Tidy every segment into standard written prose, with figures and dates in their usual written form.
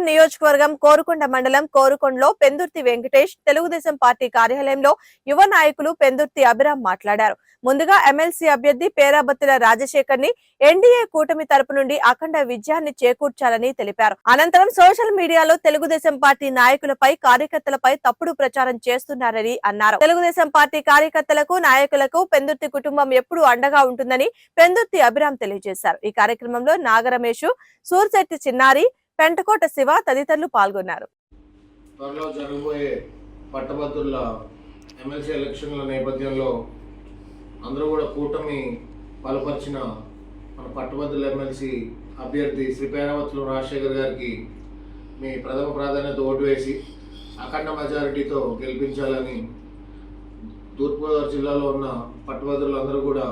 పిఠాపురం నియోజకవర్గం కోరుకొండ మండలం కోరుకొండలో పెందుర్తి వెంకటేష్ తెలుగుదేశం పార్టీ కార్యాలయంలో యువ నాయకులు పెందుర్తి అభిరామ్ మాట్లాడారు. ముందుగా ఎమ్మెల్సీ అభ్యర్థి పేరాబత్తుల రాజశేఖర్ ని ఎన్డీఏ కూటమి తరపు నుండి అఖండ విజయాన్ని చేకూర్చాలని తెలిపారు. అనంతరం సోషల్ మీడియాలో తెలుగుదేశం పార్టీ నాయకులపై కార్యకర్తలపై తప్పుడు ప్రచారం చేస్తున్నారని అన్నారు. తెలుగుదేశం పార్టీ కార్యకర్తలకు నాయకులకు పెందుర్తి కుటుంబం ఎప్పుడూ అండగా ఉంటుందని పెందుర్తి అభిరామ్ తెలియజేశారు. ఈ కార్యక్రమంలో నాగరమేషు, సూర్శెట్టి చిన్నారి, పెంటకోట శివ తదితరులు పాల్గొన్నారు. త్వరలో జరగబోయే పట్టభద్రుల ఎమ్మెల్సీ ఎలక్షన్ల నేపథ్యంలో అందరూ కూడా కూటమి బలపరిచిన మన పట్టభద్రుల ఎమ్మెల్సీ అభ్యర్థి శ్రీ పేరాబత్తుల రాజశేఖర్ గారికి మీ ప్రథమ ప్రాధాన్యత ఓటు వేసి అఖండ మెజారిటీతో గెలిపించాలని తూర్పుగోదావరి జిల్లాలో ఉన్న పట్టభద్రులందరూ కూడా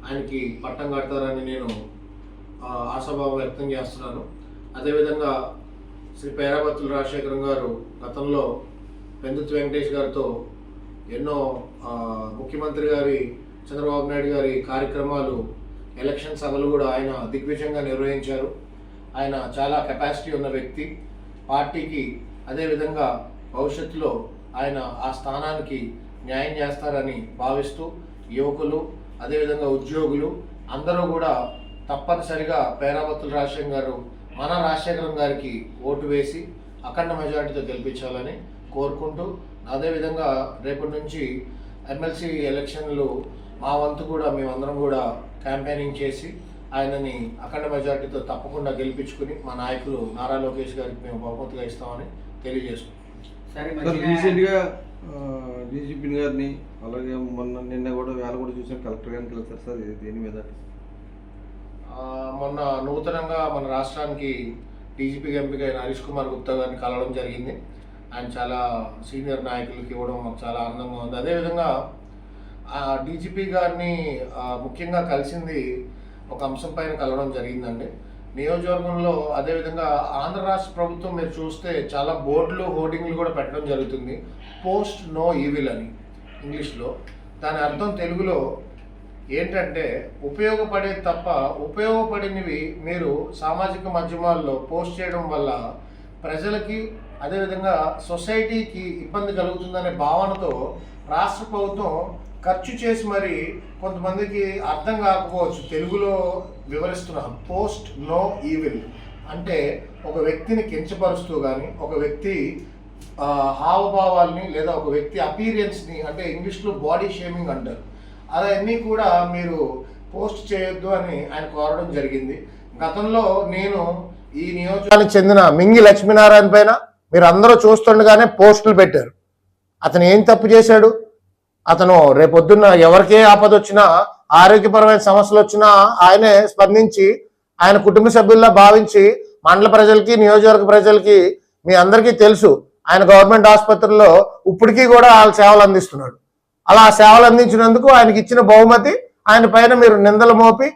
ఆయనకి పట్టం కడతారని నేను ఆశాభావం వ్యక్తం చేస్తున్నాను. అదేవిధంగా శ్రీ పేరాబత్తుల రాజశేఖరం గారు గతంలో పెందుర్తి వెంకటేష్ గారితో ఎన్నో ముఖ్యమంత్రి గారి చంద్రబాబు నాయుడు గారి కార్యక్రమాలు, ఎలక్షన్ సభలు కూడా ఆయన దిగ్విజయంగా నిర్వహించారు. ఆయన చాలా కెపాసిటీ ఉన్న వ్యక్తి. పార్టీకి అదేవిధంగా భవిష్యత్తులో ఆయన ఆ స్థానానికి న్యాయం చేస్తారని భావిస్తూ యువకులు అదేవిధంగా ఉద్యోగులు అందరూ కూడా తప్పనిసరిగా పేరాబత్తుల రాజశేఖర్ గారు మన రాజశేఖరం గారికి ఓటు వేసి అఖండ మెజారిటీతో గెలిపించాలని కోరుకుంటూ, అదేవిధంగా రేపటి నుంచి ఎమ్మెల్సీ ఎలక్షన్లు మా వంతు కూడా మేమందరం కూడా క్యాంపెయినింగ్ చేసి ఆయనని అఖండ మెజారిటీతో తప్పకుండా గెలిపించుకుని మా నాయకులు నారా లోకేష్ గారికి మేము బహుమతిగా ఇస్తామని తెలియజేసుకుంటాం. రీసెంట్గా డీజీపీ గారిని అలాగే నిన్న కూడా వేళ కూడా చూసాం, కలెక్టర్ గారిని కలిసారు సార్. దేని మీద? మొన్న నూతనంగా మన రాష్ట్రానికి డీజీపీగా ఎంపికైన హరీష్ కుమార్ గుప్తా గారిని కలవడం జరిగింది. ఆయన చాలా సీనియర్ నాయకులకి ఇవ్వడం మాకు చాలా ఆనందంగా ఉంది. అదేవిధంగా డీజీపీ గారిని ముఖ్యంగా కలిసింది ఒక అంశం పైన కలవడం జరిగిందండి. నియోజకవర్గంలో అదేవిధంగా ఆంధ్ర రాష్ట్ర ప్రభుత్వం మీరు చూస్తే చాలా బోర్డులు, హోర్డింగ్లు కూడా పెట్టడం జరుగుతుంది. పోస్ట్ నో ఈవిల్ అని ఇంగ్లీష్లో. దాని అర్థం తెలుగులో ఏంటంటే ఉపయోగపడేది తప్ప ఉపయోగపడినవి మీరు సామాజిక మాధ్యమాల్లో పోస్ట్ చేయడం వల్ల ప్రజలకి అదేవిధంగా సొసైటీకి ఇబ్బంది కలుగుతుందనే భావనతో రాష్ట్ర ప్రభుత్వం ఖర్చు చేసి మరి కొంతమందికి అర్థం కాకపోవచ్చు తెలుగులో వివరిస్తున్నాం. పోస్ట్ నో ఈవిల్ అంటే ఒక వ్యక్తిని కించపరుస్తూ కానీ, ఒక వ్యక్తి హావభావాల్ని లేదా ఒక వ్యక్తి అపీరియన్స్ని, అంటే ఇంగ్లీష్లో బాడీ షేమింగ్ అంటారు, అవన్నీ కూడా మీరు పోస్ట్ చేయొద్దు అని ఆయన కోరడం జరిగింది. గతంలో నేను ఈ నియోజకవర్గానికి చెందిన మింగి లక్ష్మీనారాయణ పైన మీరు అందరూ చూస్తుండగానే పోస్టులు పెట్టారు. అతను ఏం తప్పు చేశాడు? అతను రేపొద్దున్న ఎవరికే ఆపద వచ్చినా, ఆరోగ్యపరమైన సమస్యలు వచ్చినా ఆయనే స్పందించి ఆయన కుటుంబ సభ్యుల్లా భావించి మండల ప్రజలకి, నియోజకవర్గ ప్రజలకి మీ అందరికీ తెలుసు ఆయన గవర్నమెంట్ ఆసుపత్రిలో ఇప్పటికీ కూడా వాళ్ళ సేవలు అందిస్తున్నాడు. అలా సేవలు అందించినందుకు ఆయనకి ఇచ్చిన బహుమతి. ఆయన పైన మీరు నిందలు మోపి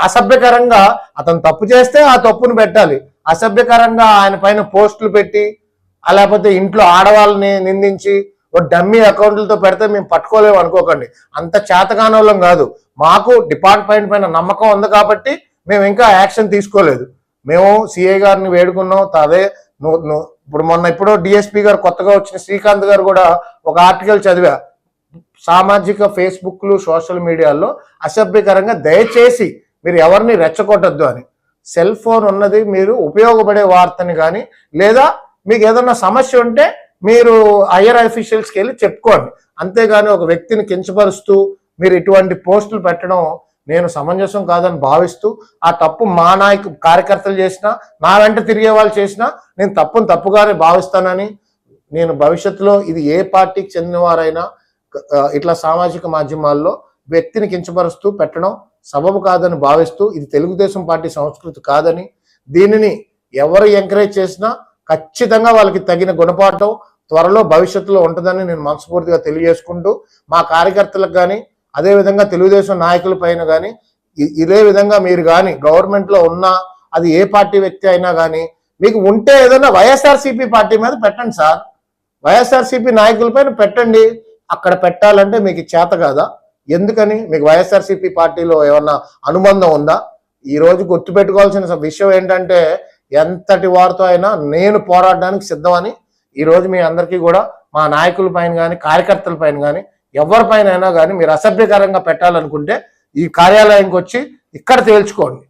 అసభ్యకరంగా, అతను తప్పు చేస్తే ఆ తప్పును పెట్టాలి, అసభ్యకరంగా ఆయన పైన పోస్టులు పెట్టి లేకపోతే ఇంట్లో ఆడవాళ్ళని నిందించి ఒక డమ్మీ అకౌంట్లతో పెడితే మేము పట్టుకోలేము అనుకోకండి. అంత చేతకానోళ్ళం కాదు. మాకు డిపార్ట్మెంట్ పైన నమ్మకం ఉంది కాబట్టి మేము ఇంకా యాక్షన్ తీసుకోలేదు. మేము సిఐ గారిని వేడుకున్నాం. అదే ఇప్పుడు డిఎస్పీ గారు కొత్తగా వచ్చిన శ్రీకాంత్ గారు కూడా ఒక ఆర్టికల్ చదివా, సామాజిక ఫేస్బుక్లు, సోషల్ మీడియాలో అసభ్యకరంగా దయచేసి మీరు ఎవరిని రెచ్చగొట్టద్దు అని. సెల్ ఫోన్ ఉన్నది మీరు ఉపయోగపడే వార్తని కానీ, లేదా మీకు ఏదన్నా సమస్య ఉంటే మీరు హయ్యర్ అఫీషియల్స్కి వెళ్ళి చెప్పుకోండి. అంతేగాని ఒక వ్యక్తిని కించపరుస్తూ మీరు ఇటువంటి పోస్టులు పెట్టడం నేను సమంజసం కాదని భావిస్తూ, ఆ తప్పు మా కార్యకర్తలు చేసినా, నా వెంట తిరిగే వాళ్ళు చేసినా నేను తప్పుగానే భావిస్తానని, నేను భవిష్యత్తులో ఇది ఏ పార్టీకి చెందిన వారైనా ఇట్లా సామాజిక మాధ్యమాల్లో వ్యక్తిని కించపరుస్తూ పెట్టడం సబబు కాదని భావిస్తూ, ఇది తెలుగుదేశం పార్టీ సంస్కృతి కాదని, దీనిని ఎవరు ఎంకరేజ్ చేసినా ఖచ్చితంగా వాళ్ళకి తగిన గుణపాఠం త్వరలో భవిష్యత్తులో ఉంటుందని నేను మనస్ఫూర్తిగా తెలియజేసుకుంటూ, మా కార్యకర్తలకు కానీ అదేవిధంగా తెలుగుదేశం నాయకుల పైన కానీ ఇదే విధంగా మీరు కానీ గవర్నమెంట్లో ఉన్నా, అది ఏ పార్టీ వ్యక్తి అయినా కానీ మీకు ఉంటే ఏదైనా వైఎస్ఆర్సీపీ పార్టీ మీద పెట్టండి సార్. వైఎస్ఆర్సీపీ నాయకుల పైన పెట్టండి. అక్కడ పెట్టాలంటే మీకు చేత కాదా? ఎందుకని? మీకు వైఎస్ఆర్సీపీ పార్టీలో ఏమన్నా అనుబంధం ఉందా? ఈ రోజు గుర్తుపెట్టుకోవాల్సిన విషయం ఏంటంటే, ఎంతటి వారితో అయినా నేను పోరాడడానికి సిద్ధమని ఈరోజు మీ అందరికీ కూడా మా నాయకుల పైన కానీ కార్యకర్తల పైన కానీ ఎవరిపైన అయినా కానీ మీరు అసభ్యకరంగా పెట్టాలనుకుంటే ఈ కార్యాలయంకి వచ్చి ఇక్కడ తేల్చుకోండి.